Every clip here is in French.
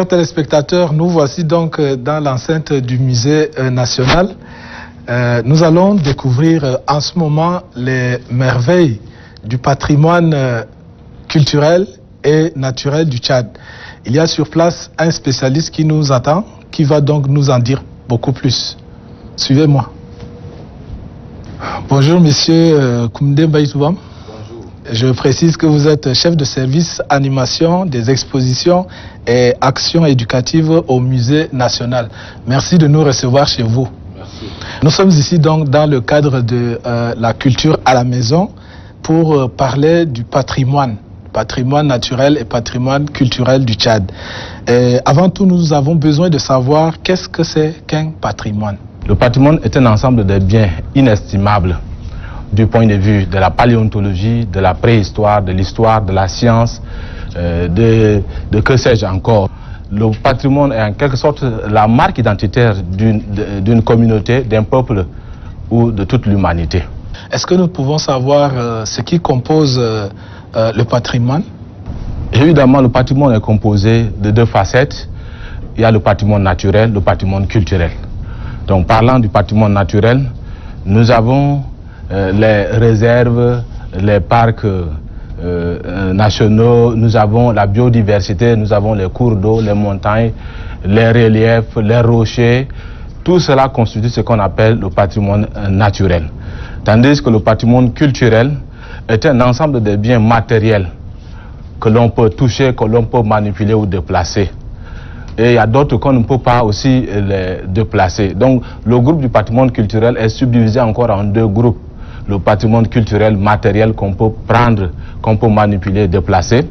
Chers téléspectateurs, nous voici donc dans l'enceinte du musée national. Nous allons découvrir en ce moment les merveilles du patrimoine culturel et naturel du Tchad. Il y a sur place un spécialiste qui nous attend, qui va donc nous en dire beaucoup plus. Suivez-moi. Bonjour monsieur Koumde Mbaïsoubam. Je précise que vous êtes chef de service animation des expositions et actions éducatives au musée national. Merci de nous recevoir chez vous. Merci. Nous sommes ici donc dans le cadre de la culture à la maison pour parler du patrimoine naturel et patrimoine culturel du Tchad. Et avant tout, nous avons besoin de savoir qu'est-ce que c'est qu'un patrimoine. Le patrimoine est un ensemble de biens inestimables du point de vue de la paléontologie, de la préhistoire, de l'histoire, de la science, de que sais-je encore. Le patrimoine est en quelque sorte la marque identitaire d'une communauté, d'un peuple ou de toute l'humanité. Est-ce que nous pouvons savoir ce qui compose le patrimoine? Évidemment, le patrimoine est composé de deux facettes. Il y a le patrimoine naturel, le patrimoine culturel. Donc, parlant du patrimoine naturel, nous avons les réserves, les parcs nationaux, nous avons la biodiversité, nous avons les cours d'eau, les montagnes, les reliefs, les rochers. Tout cela constitue ce qu'on appelle le patrimoine naturel. Tandis que le patrimoine culturel est un ensemble de biens matériels que l'on peut toucher, que l'on peut manipuler ou déplacer. Et il y a d'autres qu'on ne peut pas aussi les déplacer. Donc le groupe du patrimoine culturel est subdivisé encore en deux groupes. Le patrimoine culturel matériel qu'on peut prendre, qu'on peut manipuler, déplacer,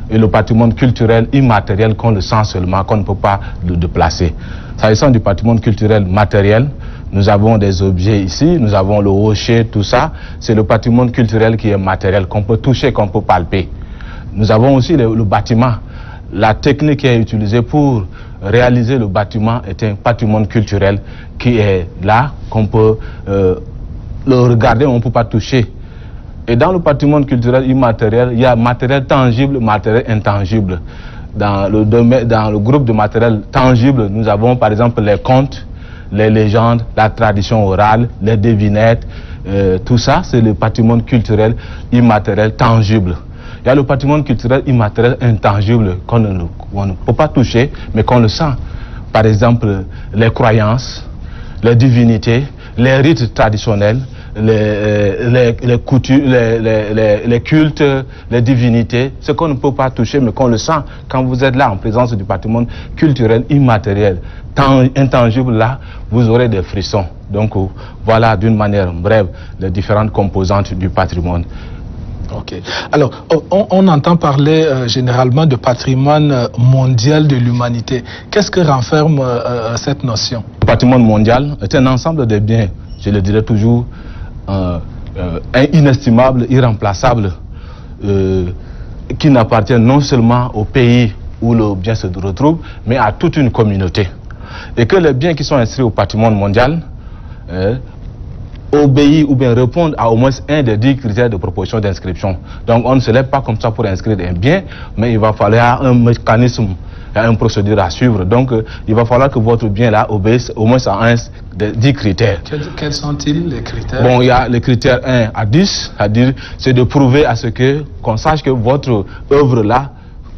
et le patrimoine culturel immatériel qu'on le sent seulement, qu'on ne peut pas le déplacer. S'agissant du patrimoine culturel matériel, nous avons des objets ici, nous avons le rocher, tout ça. C'est le patrimoine culturel qui est matériel, qu'on peut toucher, qu'on peut palper. Nous avons aussi le bâtiment. La technique qui est utilisée pour réaliser le bâtiment est un patrimoine culturel qui est là, qu'on peut le regarder, on ne peut pas toucher. Et dans le patrimoine culturel immatériel, il y a matériel tangible, matériel intangible. Dans le groupe de matériel tangible, nous avons par exemple les contes, les légendes, la tradition orale, les devinettes, tout ça, c'est le patrimoine culturel immatériel tangible. Il y a le patrimoine culturel immatériel intangible qu'on ne peut pas toucher, mais qu'on le sent. Par exemple, les croyances, les divinités, les rites traditionnels, les coutumes, les cultes, les divinités, ce qu'on ne peut pas toucher, mais qu'on le sent quand vous êtes là en présence du patrimoine culturel immatériel, intangible, là, vous aurez des frissons. Donc voilà d'une manière brève les différentes composantes du patrimoine. Ok. Alors, on entend parler généralement de patrimoine mondial de l'humanité. Qu'est-ce que renferme cette notion? Le patrimoine mondial est un ensemble de biens, je le dirais toujours, inestimable, irremplaçable, qui n'appartient non seulement au pays où le bien se retrouve, mais à toute une communauté. Et que les biens qui sont inscrits au patrimoine mondial obéissent ou bien répondent à au moins un des 10 critères de proposition d'inscription. Donc on ne se lève pas comme ça pour inscrire un bien, mais il va falloir un mécanisme, une procédure à suivre. Donc il va falloir que votre bien là obéisse au moins à un des 10 critères. Quels sont-ils les critères? Bon, il y a les critères 1 à 10, c'est-à-dire c'est de prouver à ce qu'on sache que votre œuvre là,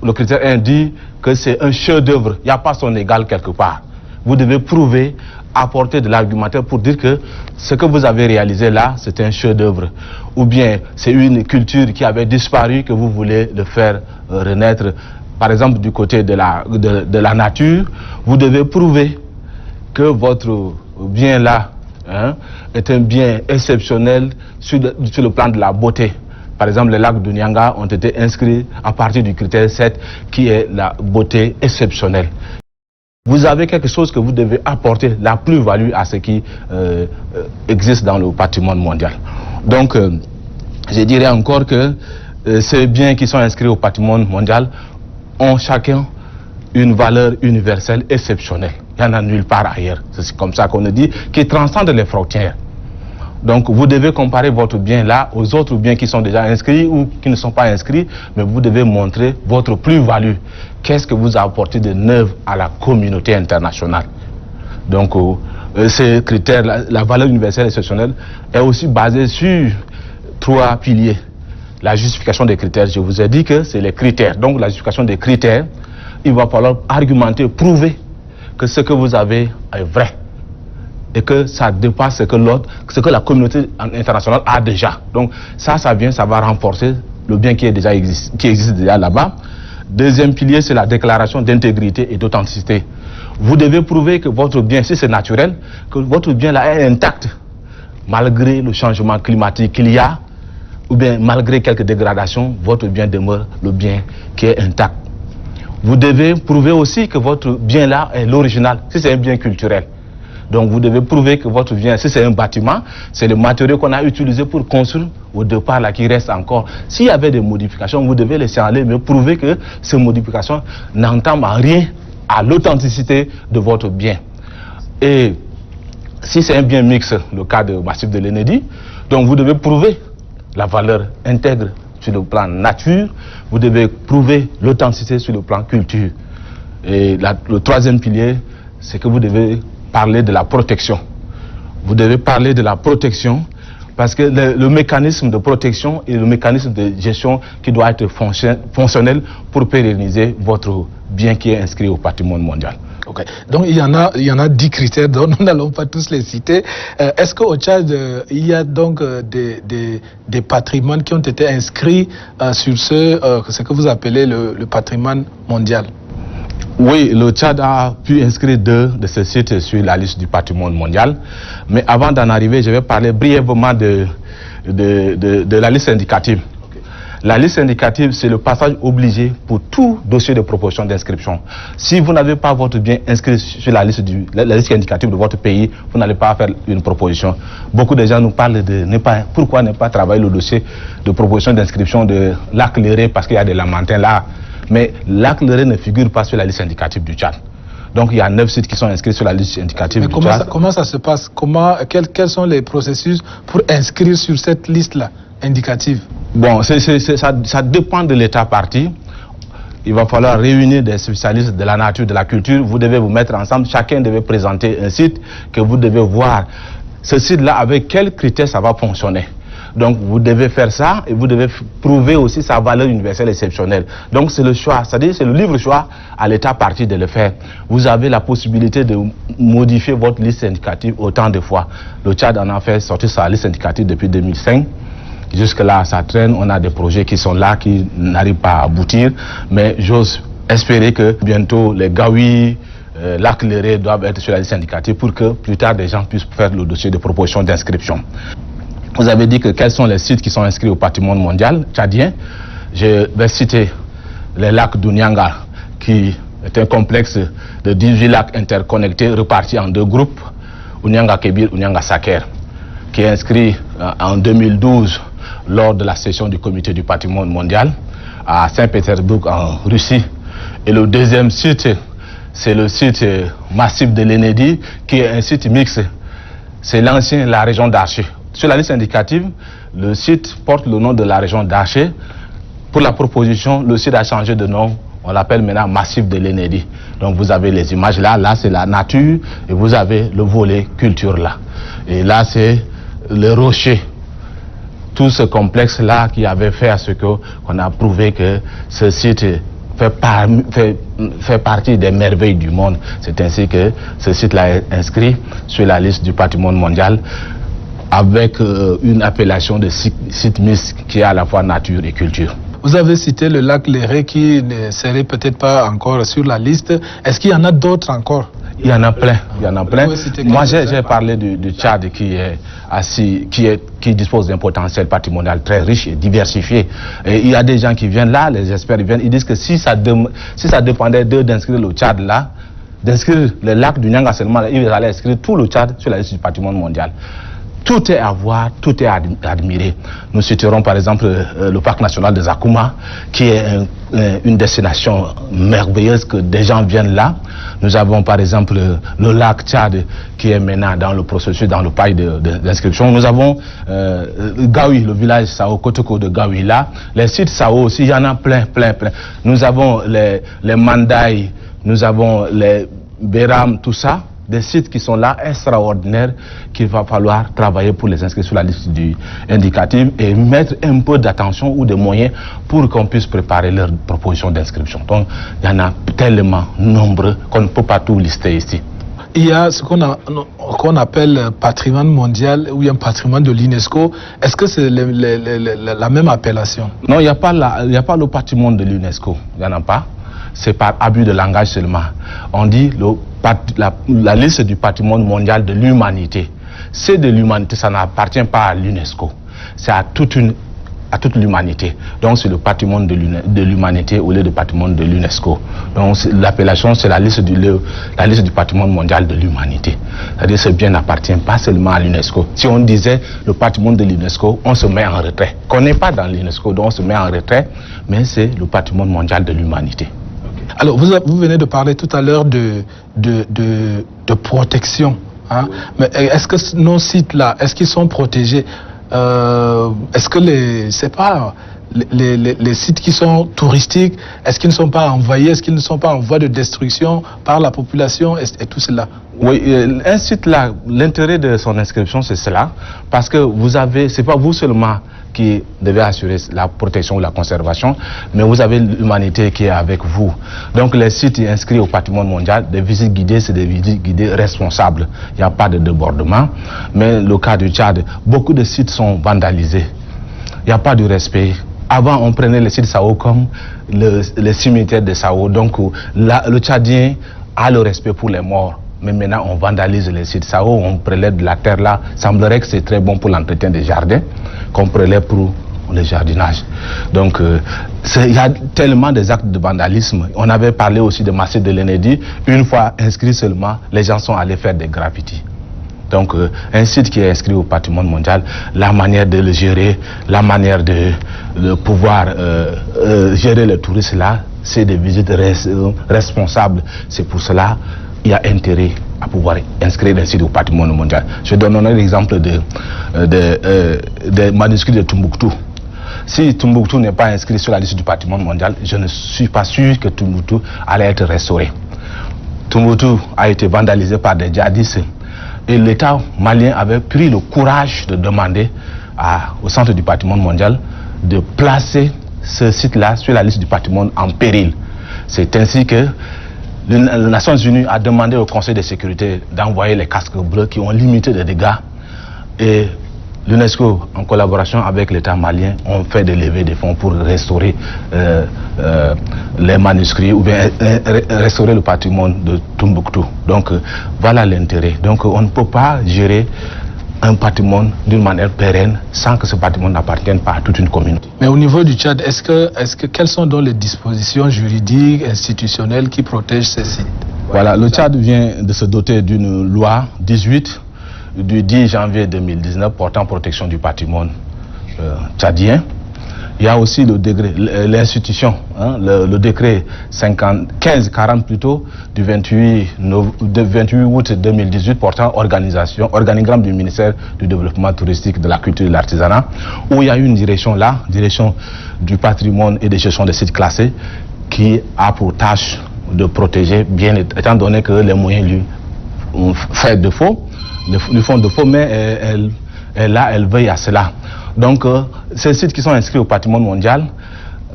le critère 1 dit que c'est un chef-d'œuvre, il n'y a pas son égal quelque part. Vous devez prouver, apporter de l'argumentaire pour dire que ce que vous avez réalisé là, c'est un chef-d'œuvre. Ou bien c'est une culture qui avait disparu que vous voulez le faire renaître. Par exemple, du côté de la nature, vous devez prouver que votre bien là est un bien exceptionnel sur le plan de la beauté. Par exemple, les lacs de Nyanga ont été inscrits à partir du critère 7 qui est la beauté exceptionnelle. Vous avez quelque chose que vous devez apporter, la plus-value à ce qui existe dans le patrimoine mondial. Donc, je dirais encore que ces biens qui sont inscrits au patrimoine mondial ont chacun une valeur universelle exceptionnelle. Il n'y en a nulle part ailleurs. C'est comme ça qu'on le dit, qui transcende les frontières. Donc vous devez comparer votre bien là aux autres biens qui sont déjà inscrits ou qui ne sont pas inscrits, mais vous devez montrer votre plus-value. Qu'est-ce que vous apportez de neuf à la communauté internationale? Donc ces critères, la valeur universelle exceptionnelle est aussi basée sur 3 piliers. La justification des critères, je vous ai dit que c'est les critères. Donc la justification des critères, il va falloir argumenter, prouver que ce que vous avez est vrai et que ça dépasse ce que la communauté internationale a déjà. Donc ça va renforcer le bien qui existe déjà là-bas. Deuxième pilier, c'est la déclaration d'intégrité et d'authenticité. Vous devez prouver que votre bien, si c'est naturel, que votre bien là est intact, malgré le changement climatique qu'il y a, ou bien malgré quelques dégradations, votre bien demeure le bien qui est intact. Vous devez prouver aussi que votre bien là est l'original, si c'est un bien culturel. Donc vous devez prouver que votre bien, si c'est un bâtiment, c'est le matériau qu'on a utilisé pour construire au départ là qui reste encore. S'il y avait des modifications, vous devez laisser aller, mais prouver que ces modifications n'entament rien à l'authenticité de votre bien. Et si c'est un bien mixte, le cas de Massif de l'Enedi, donc vous devez prouver la valeur intègre sur le plan nature, vous devez prouver l'authenticité sur le plan culture. Et le troisième pilier, c'est que vous devez parler de la protection. Vous devez parler de la protection parce que le mécanisme de protection et le mécanisme de gestion qui doit être fonctionnel pour pérenniser votre bien qui est inscrit au patrimoine mondial. Okay. Donc il y en a 10 critères dont nous n'allons pas tous les citer. Est-ce qu'au Tchad, il y a donc des patrimoines qui ont été inscrits sur ce que vous appelez le patrimoine mondial? Oui, le Tchad a pu inscrire 2 de ces sites sur la liste du patrimoine mondial. Mais avant d'en arriver, je vais parler brièvement de la liste indicative. La liste indicative, c'est le passage obligé pour tout dossier de proposition d'inscription. Si vous n'avez pas votre bien inscrit sur la liste indicative de votre pays, vous n'allez pas faire une proposition. Beaucoup de gens nous parlent de pourquoi ne pas travailler le dossier de proposition d'inscription de Lac Léré parce qu'il y a des Lamentins là. Mais Lac Léré ne figure pas sur la liste indicative du Tchad. Donc il y a 9 sites qui sont inscrits sur la liste indicative du Tchad. Comment ça se passe? Quels sont les processus pour inscrire sur cette liste-là indicative? Bon, ça dépend de l'État parti. Il va falloir réunir des spécialistes de la nature, de la culture. Vous devez vous mettre ensemble. Chacun devait présenter un site que vous devez voir. Ce site-là, avec quels critères ça va fonctionner? Donc vous devez faire ça et vous devez prouver aussi sa valeur universelle exceptionnelle. Donc c'est le choix, c'est-à-dire c'est le libre choix à l'État parti de le faire. Vous avez la possibilité de modifier votre liste indicative autant de fois. Le Tchad en a fait sortir sa liste indicative depuis 2005. Jusque-là, ça traîne. On a des projets qui sont là, qui n'arrivent pas à aboutir. Mais j'ose espérer que bientôt les Gaoui, Lac Léré doivent être sur la liste indicative pour que plus tard des gens puissent faire le dossier de proposition d'inscription. Vous avez dit que quels sont les sites qui sont inscrits au patrimoine mondial tchadien. Je vais citer les lacs d'Ounyanga, qui est un complexe de 18 lacs interconnectés repartis en 2 groupes, Ounyanga Kébir, Ounyanga Saker, qui est inscrit en 2012 lors de la session du comité du patrimoine mondial à Saint-Pétersbourg en Russie. Et le deuxième site, c'est le site Massif de l'Enedi, qui est un site mixte. C'est la région d'Arché. Sur la liste indicative, le site porte le nom de la région d'Arché. Pour la proposition, le site a changé de nom. On l'appelle maintenant Massif de l'Enedi. Donc vous avez les images là. Là, c'est la nature. Et vous avez le volet culture là. Et là, c'est le rocher. Tout ce complexe-là qui avait fait à ce qu'on a prouvé que ce site fait partie des merveilles du monde. C'est ainsi que ce site-là est inscrit sur la liste du patrimoine mondial avec une appellation de site mixte qui est à la fois nature et culture. Vous avez cité le lac Léré qui ne serait peut-être pas encore sur la liste. Est-ce qu'il y en a d'autres encore? Il y en a plein. Moi, j'ai parlé du Tchad qui dispose d'un potentiel patrimonial très riche et diversifié. Et il y a des gens qui viennent là, les experts viennent, ils disent que si ça dépendait d'eux d'inscrire le Tchad là, d'inscrire le lac du Nyanga seulement, ils allaient inscrire tout le Tchad sur la liste du patrimoine mondial. tout est à voir, tout est à admirer. Nous citerons par exemple le parc national de Zakouma, qui est une destination merveilleuse que des gens viennent là. Nous avons par exemple le lac Tchad qui est maintenant dans le processus, dans le paille d'inscription. Nous avons Gaoui, le village Sao, Kotoko de Gaoui là. Les sites Sao aussi, il y en a plein. Nous avons les Mandaï, nous avons les Béram, tout ça. Des sites qui sont là, extraordinaires, qu'il va falloir travailler pour les inscrire sur la liste indicative et mettre un peu d'attention ou de moyens pour qu'on puisse préparer leur proposition d'inscription. Donc, il y en a tellement nombreux qu'on ne peut pas tout lister ici. Il y a ce qu'on appelle patrimoine mondial ou un patrimoine de l'UNESCO. Est-ce que c'est la même appellation? Non, il n'y a pas le patrimoine de l'UNESCO. Il n'y en a pas. C'est par abus de langage seulement. On dit la liste du patrimoine mondial de l'humanité. C'est de l'humanité, ça n'appartient pas à l'UNESCO. C'est à toute l'humanité. Donc c'est le patrimoine de l'humanité au lieu du patrimoine de l'UNESCO. Donc l'appellation c'est la liste du patrimoine mondial de l'humanité. C'est-à-dire ce bien n'appartient pas seulement à l'UNESCO. Si on disait le patrimoine de l'UNESCO, on se met en retrait. Qu'on n'est pas dans l'UNESCO, donc on se met en retrait, mais c'est le patrimoine mondial de l'humanité. Alors, vous venez de parler tout à l'heure de protection. Hein? Mais est-ce que nos sites-là, est-ce qu'ils sont protégés? Est-ce que les sites qui sont touristiques, est-ce qu'ils ne sont pas envahis? Est-ce qu'ils ne sont pas en voie de destruction par la population et tout cela? Oui, un site là, l'intérêt de son inscription, c'est cela. Parce que c'est pas vous seulement qui devez assurer la protection ou la conservation, mais vous avez l'humanité qui est avec vous. Donc les sites inscrits au patrimoine mondial, des visites guidées, c'est des visites guidées responsables. Il n'y a pas de débordement. Mais le cas du Tchad, beaucoup de sites sont vandalisés. Il n'y a pas de respect. Avant, on prenait les sites Sao comme le cimetière de Sao. Donc le Tchadien a le respect pour les morts. Mais maintenant, on vandalise les sites Sao, on prélève de la terre là. Il semblerait que c'est très bon pour l'entretien des jardins, qu'on prélève pour le jardinage. Donc, il y a tellement des actes de vandalisme. On avait parlé aussi de Massé de l'Enedi. Une fois inscrit seulement, les gens sont allés faire des graffitis. Donc, un site qui est inscrit au patrimoine mondial, la manière de le gérer, la manière de pouvoir gérer les touristes là, c'est des visites responsables. C'est pour cela il y a intérêt à pouvoir inscrire un site au patrimoine mondial. Je donnerai l'exemple des manuscrits de Tombouctou. Si Tombouctou n'est pas inscrit sur la liste du patrimoine mondial, je ne suis pas sûr que Tombouctou allait être restauré. Tombouctou a été vandalisé par des djihadistes et l'État malien avait pris le courage de demander au centre du patrimoine mondial de placer ce site-là sur la liste du patrimoine en péril. C'est ainsi que les Nations Unies a demandé au Conseil de sécurité d'envoyer les casques bleus qui ont limité les dégâts. Et l'UNESCO, en collaboration avec l'État malien, ont fait des levées de fonds pour restaurer les manuscrits ou bien restaurer le patrimoine de Tombouctou. Donc voilà l'intérêt. Donc on ne peut pas gérer un patrimoine d'une manière pérenne sans que ce patrimoine n'appartienne pas à toute une communauté. Mais au niveau du Tchad, quelles sont donc les dispositions juridiques, institutionnelles qui protègent ces sites? Voilà, le Tchad vient de se doter d'une loi 18 du 10 janvier 2019 portant protection du patrimoine tchadien. Il y a aussi le décret, l'institution, le décret 1540 plutôt, du 28 août 2018 portant organigramme du ministère du développement touristique, de la culture et de l'artisanat, où il y a une direction là, direction du patrimoine et de gestion des sites classés, qui a pour tâche de protéger, bien étant donné que les moyens lui font défaut, mais elle veille à cela. Donc, ces sites qui sont inscrits au patrimoine mondial,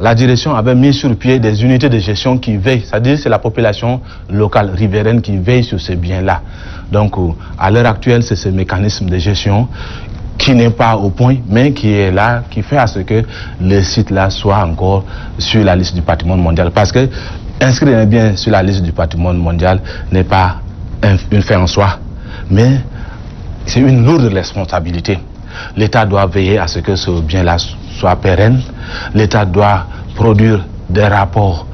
la direction avait mis sur pied des unités de gestion qui veillent, c'est-à-dire c'est la population locale riveraine qui veille sur ces biens-là. Donc, à l'heure actuelle, c'est ce mécanisme de gestion qui n'est pas au point, mais qui est là, qui fait à ce que les sites-là soient encore sur la liste du patrimoine mondial. Parce que inscrire un bien sur la liste du patrimoine mondial n'est pas une fin en soi, mais c'est une lourde responsabilité. L'État doit veiller à ce que ce bien-là soit pérenne. L'État doit produire des rapports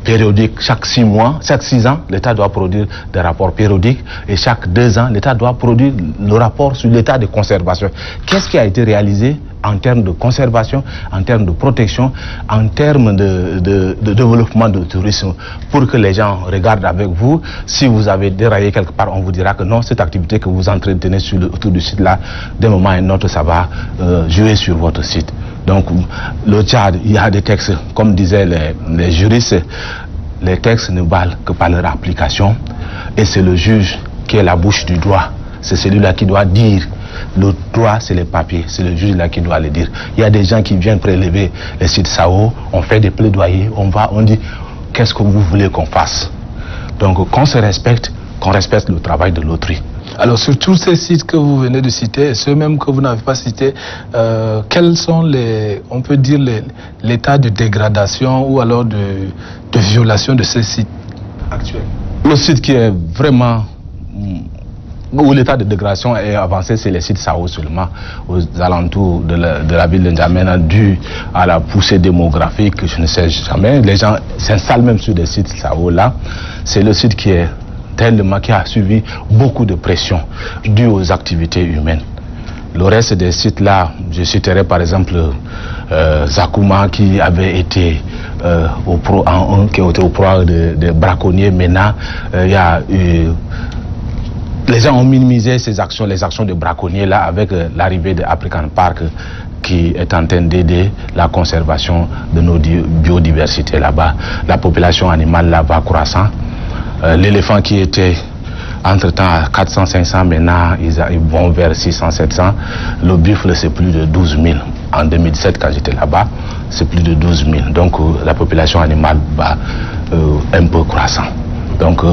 périodiques. Chaque 6 mois, chaque 6 ans, l'État doit produire des rapports périodiques et chaque 2 ans, l'État doit produire le rapport sur l'état de conservation. Qu'est-ce qui a été réalisé en termes de conservation, en termes de protection, en termes de développement du tourisme, pour que les gens regardent avec vous. Si vous avez déraillé quelque part, on vous dira que non, cette activité que vous entretenez autour du site là, d'un moment à un autre, ça va jouer sur votre site. Donc le Tchad, il y a des textes, comme disaient les juristes, les textes ne valent que par leur application, et c'est le juge qui est la bouche du droit. C'est celui-là qui doit dire. Le droit, c'est les papiers, c'est le juge là qui doit le dire. Il y a des gens qui viennent prélever les sites SAO, on fait des plaidoyers, on dit qu'est-ce que vous voulez qu'on fasse. Donc qu'on se respecte, qu'on respecte le travail de l'autrui. Alors sur tous ces sites que vous venez de citer, et ceux même que vous n'avez pas cités, quels sont on peut dire l'état de dégradation ou alors de violation de ces sites actuels? Le site qui est vraiment où l'état de dégradation est avancé, c'est les sites SAO seulement, aux alentours de la ville de N'Djamena, dû à la poussée démographique, je ne sais jamais. Les gens s'installent même sur des sites SAO là. C'est le site qui a subi beaucoup de pression due aux activités humaines. Le reste des sites là, je citerai par exemple Zakouma qui avait été au proie de braconniers. Maintenant, il y a eu... Les gens ont minimisé les actions de braconniers là avec l'arrivée de African Park qui est en train d'aider la conservation de nos biodiversités là-bas. La population animale là va croissant. L'éléphant qui était entre-temps à 400-500, maintenant ils vont vers 600-700. Le buffle c'est plus de 12 000. En 2007 quand j'étais là-bas, c'est plus de 12 000. Donc la population animale va un peu croissant. Donc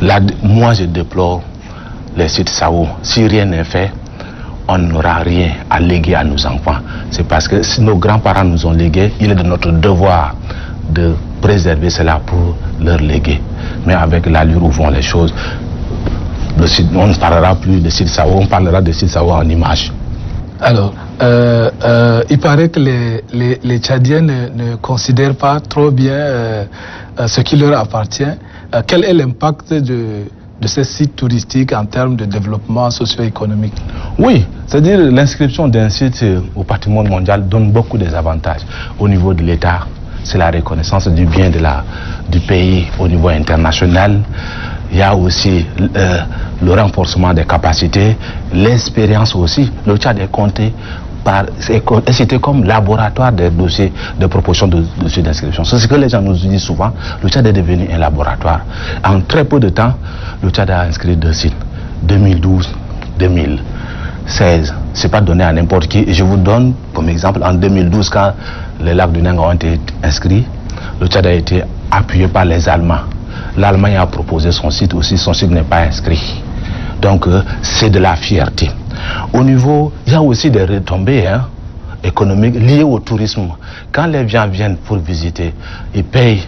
là, moi je déplore les sites SAO. Si rien n'est fait, on n'aura rien à léguer à nos enfants. C'est parce que si nos grands-parents nous ont légué, il est de notre devoir de préserver cela pour leur léguer. Mais avec l'allure où vont les choses, on ne parlera plus de sites SAO, on parlera de sites SAO en images. Alors, il paraît que les Tchadiens ne considèrent pas trop bien ce qui leur appartient. Quel est l'impact de ces sites touristiques en termes de développement socio-économique? Oui, c'est-à-dire l'inscription d'un site au patrimoine mondial donne beaucoup d'avantages. Au niveau de l'État, c'est la reconnaissance du bien du pays au niveau international. Il y a aussi le renforcement des capacités, l'expérience aussi. Le Tchad est compté c'était comme laboratoire des dossiers de proposition de dossiers d'inscription. C'est ce que les gens nous disent souvent. Le Tchad est devenu un laboratoire. En très peu de temps, le Tchad a inscrit 2 sites. 2012, 2016. C'est pas donné à n'importe qui. Et je vous donne comme exemple, en 2012, quand les lacs du Nanga ont été inscrits, le Tchad a été appuyé par les Allemands. L'Allemagne a proposé son site aussi, son site n'est pas inscrit. Donc c'est de la fierté. Au niveau, il y a aussi des retombées économiques liées au tourisme. Quand les gens viennent pour visiter, ils payent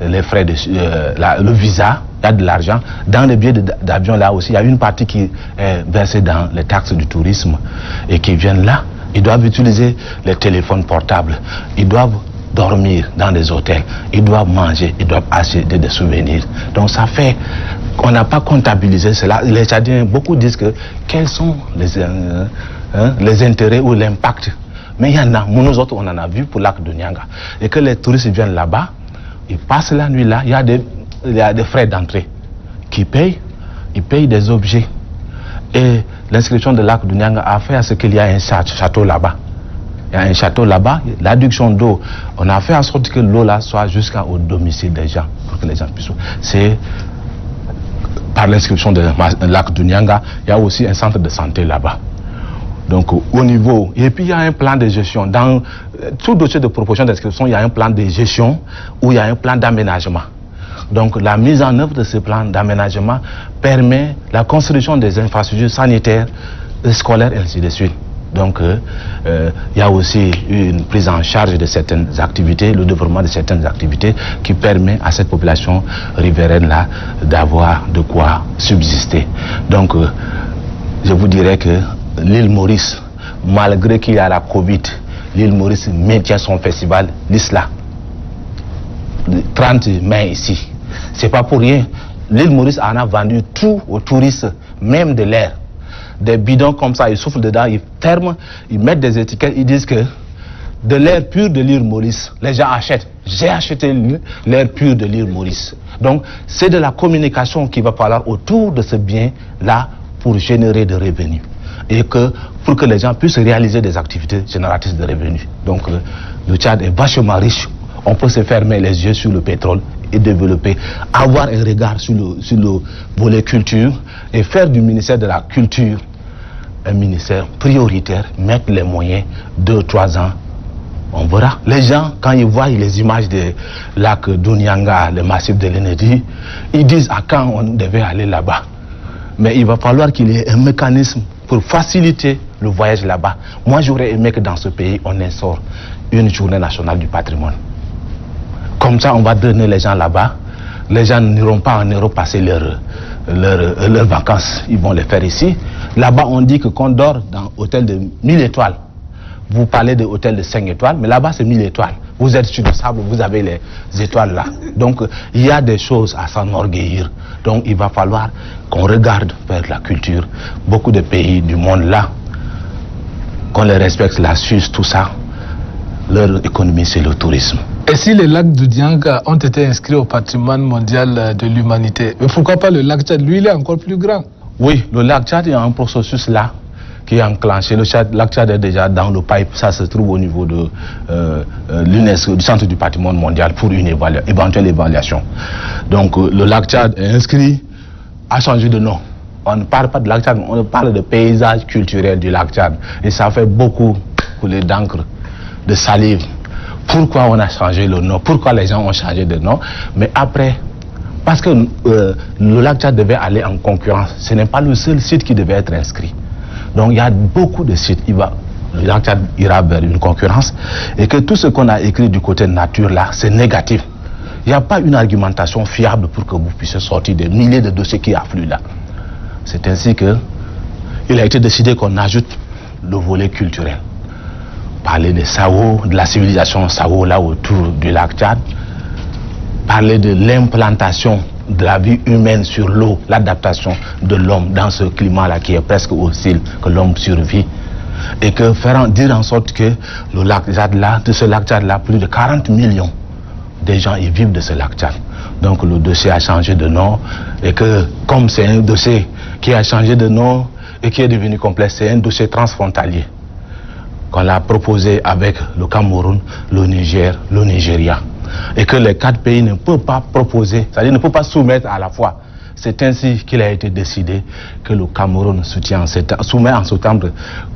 les frais le visa, il y a de l'argent. Dans les billets d'avion là aussi, il y a une partie qui est versée dans les taxes du tourisme et qui viennent là. Ils doivent utiliser les téléphones portables. Ils doivent dormir dans des hôtels. Ils doivent manger. Ils doivent acheter des souvenirs. Donc ça fait... On n'a pas comptabilisé cela. Les Tchadiens, beaucoup disent que quels sont les intérêts ou l'impact. Mais il y en a, nous autres, on en a vu pour lac de Nyanga. Et que les touristes viennent là-bas, ils passent la nuit là, il y a des frais d'entrée qui payent, ils payent des objets. Et l'inscription de lac de Nyanga a fait à ce qu'il y a un château là-bas. Il y a un château là-bas, l'adduction d'eau, on a fait en sorte que l'eau là soit jusqu'au domicile des gens, pour que les gens puissent... C'est... Par l'inscription de lac du Nyanga, il y a aussi un centre de santé là-bas. Donc au niveau, et puis il y a un plan de gestion. Dans tout dossier de proposition d'inscription, il y a un plan de gestion où il y a un plan d'aménagement. Donc la mise en œuvre de ce plan d'aménagement permet la construction des infrastructures sanitaires, scolaires et ainsi de suite. Donc il y a aussi une prise en charge de certaines activités, le développement de certaines activités qui permet à cette population riveraine là d'avoir de quoi subsister. Donc je vous dirais que l'île Maurice, malgré qu'il y a la Covid, l'île Maurice maintient son festival, l'Isla. 30 mai ici. C'est pas pour rien. L'île Maurice en a vendu tout aux touristes, même de l'air. Des bidons comme ça, ils soufflent dedans, ils ferment, ils mettent des étiquettes, ils disent que de l'air pur de l'île Maurice, les gens achètent. J'ai acheté l'air pur de l'île Maurice. Donc, c'est de la communication qu'il va falloir autour de ce bien-là pour générer des revenus. Et que, pour que les gens puissent réaliser des activités génératrices de revenus. Donc, le Tchad est vachement riche. On peut se fermer les yeux sur le pétrole et développer, avoir un regard sur le volet culture et faire du ministère de la Culture un ministère prioritaire, mettre les moyens 2-3 ans. On verra. Les gens, quand ils voient les images des lacs d'Unyanga, le massif de l'Enedi, ils disent à quand on devait aller là-bas. Mais il va falloir qu'il y ait un mécanisme pour faciliter le voyage là-bas. Moi, j'aurais aimé que dans ce pays, on instaure une journée nationale du patrimoine. Comme ça, on va donner les gens là-bas. Les gens n'iront pas en Europe passer leurs vacances. Ils vont les faire ici. Là-bas, on dit que qu'on dort dans un hôtel de 1000 étoiles. Vous parlez de hôtel de 5 étoiles, mais là-bas, c'est 1000 étoiles. Vous êtes sur le sable, vous avez les étoiles là. Donc, il y a des choses à s'enorgueillir. Donc, il va falloir qu'on regarde vers la culture. Beaucoup de pays du monde là, qu'on les respecte, la Suisse, tout ça, leur économie, c'est le tourisme. Et si les lacs du Dianga ont été inscrits au patrimoine mondial de l'humanité, mais pourquoi pas le lac Tchad? Lui, il est encore plus grand. Oui, le lac Tchad, il y a un processus là qui est enclenché. Le lac Tchad est déjà dans le pipe. Ça se trouve au niveau de l'UNESCO, du Centre du patrimoine mondial, pour une éventuelle évaluation. Donc, le lac Tchad est inscrit, a changé de nom. On ne parle pas de lac Tchad, on parle de paysage culturel du lac Tchad. Et ça fait beaucoup couler d'encre, de salive. Pourquoi on a changé le nom? Pourquoi les gens ont changé de nom? Mais après, parce que le lac Tchad devait aller en concurrence. Ce n'est pas le seul site qui devait être inscrit. Donc il y a beaucoup de sites. Le lac Tchad ira vers une concurrence. Et que tout ce qu'on a écrit du côté nature là, c'est négatif. Il n'y a pas une argumentation fiable pour que vous puissiez sortir des milliers de dossiers qui affluent là. C'est ainsi qu'il a été décidé qu'on ajoute le volet culturel. Parler de Sao, de la civilisation Sao là autour du lac Tchad. Parler de l'implantation de la vie humaine sur l'eau, l'adaptation de l'homme dans ce climat-là qui est presque hostile, que l'homme survit. Et que dire en sorte que le lac Tchad-là, de ce lac Tchad-là, plus de 40 millions de gens y vivent de ce lac Tchad. Donc le dossier a changé de nom et que comme c'est un dossier qui a changé de nom et qui est devenu complexe, c'est un dossier transfrontalier qu'on a proposé avec le Cameroun, le Niger, le Nigeria. Et que les 4 pays ne peuvent pas proposer, c'est-à-dire ne peuvent pas soumettre à la fois. C'est ainsi qu'il a été décidé que le Cameroun soumet en septembre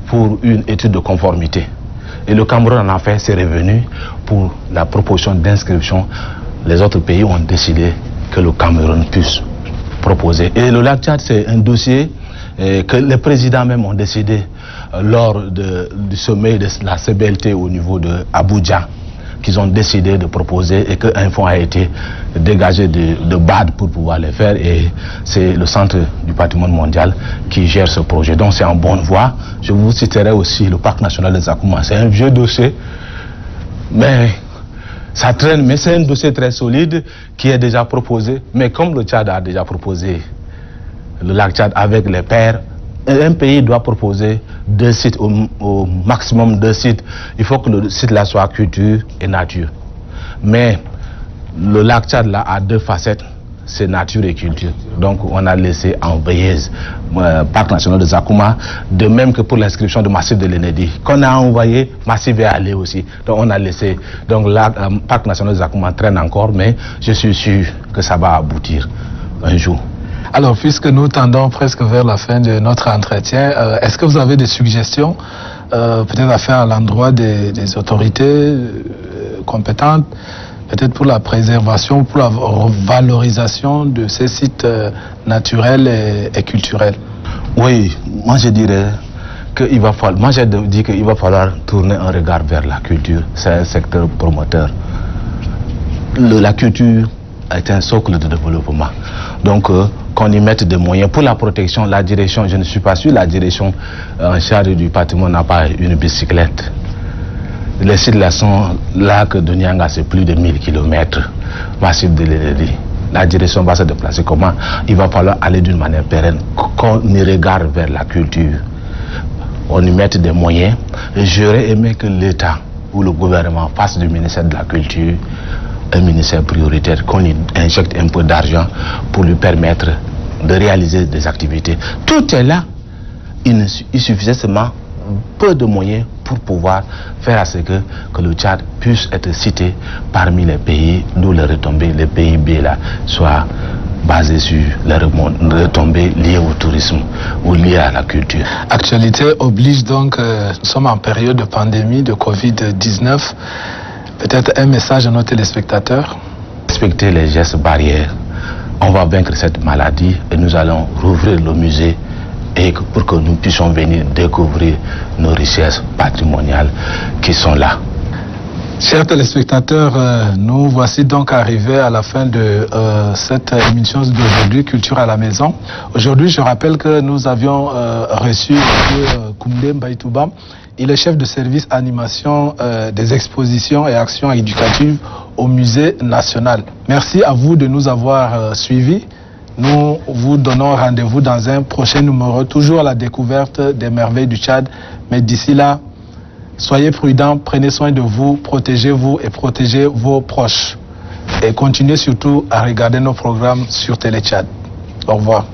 pour une étude de conformité. Et le Cameroun en a fait ses revenus pour la proposition d'inscription. Les autres pays ont décidé que le Cameroun puisse proposer. Et le lac Tchad, c'est un dossier que les présidents même ont décidé lors du sommet de la CBLT au niveau de Abuja, qu'ils ont décidé de proposer et qu'un fonds a été dégagé de BAD pour pouvoir le faire, et c'est le Centre du patrimoine mondial qui gère ce projet. Donc c'est en bonne voie. Je vous citerai aussi le parc national de Zakouma. C'est un vieux dossier, mais ça traîne, mais c'est un dossier très solide qui est déjà proposé. Mais comme le Tchad a déjà proposé le lac Tchad avec les pairs, un pays doit proposer 2 sites, au maximum 2 sites. Il faut que le site là soit culture et nature. Mais le lac Tchad là a 2 facettes, c'est nature et culture. Donc on a laissé en veilleuse parc national de Zakouma, de même que pour l'inscription du massif de l'Enedi. Qu'on a envoyé, massif est allé aussi. Donc on a laissé. Donc là, parc national de Zakouma traîne encore, mais je suis sûr que ça va aboutir un jour. Alors, puisque nous tendons presque vers la fin de notre entretien, est-ce que vous avez des suggestions, peut-être à faire à l'endroit des autorités compétentes, peut-être pour la préservation, pour la valorisation de ces sites naturels et culturels? Oui, moi je dirais qu'il va falloir tourner un regard vers la culture. C'est un secteur promoteur. La culture est un socle de développement. Donc, qu'on y mette des moyens pour la protection, la direction. Je ne suis pas sûr, la direction en charge du patrimoine n'a pas une bicyclette. Les sites là sont lac de Nyanga, c'est plus de 1000 km. Massif de l'Elédi. La direction va se déplacer comment? Il va falloir aller d'une manière pérenne, qu'on y regarde vers la culture. On y mette des moyens. J'aurais aimé que l'État ou le gouvernement fasse du ministère de la Culture un ministère prioritaire, qu'on y injecte un peu d'argent pour lui permettre de réaliser des activités. Tout est là. Il suffisait seulement peu de moyens pour pouvoir faire à ce que le Tchad puisse être cité parmi les pays d'où les retombées, les PIB là, soient basés sur les retombées liées au tourisme ou liées à la culture. Actualité oblige donc, nous sommes en période de pandémie de Covid-19. Peut-être un message à nos téléspectateurs. Respecter les gestes barrières. On va vaincre cette maladie et nous allons rouvrir le musée et pour que nous puissions venir découvrir nos richesses patrimoniales qui sont là. Chers téléspectateurs, nous voici donc arrivés à la fin de cette émission d'aujourd'hui, Culture à la maison. Aujourd'hui, je rappelle que nous avions reçu M. Koundé Mbaïtouba. Il est chef de service animation des expositions et actions éducatives au Musée national. Merci à vous de nous avoir suivis. Nous vous donnons rendez-vous dans un prochain numéro, toujours à la découverte des merveilles du Tchad. Mais d'ici là, soyez prudents, prenez soin de vous, protégez-vous et protégez vos proches. Et continuez surtout à regarder nos programmes sur Télé Tchad. Au revoir.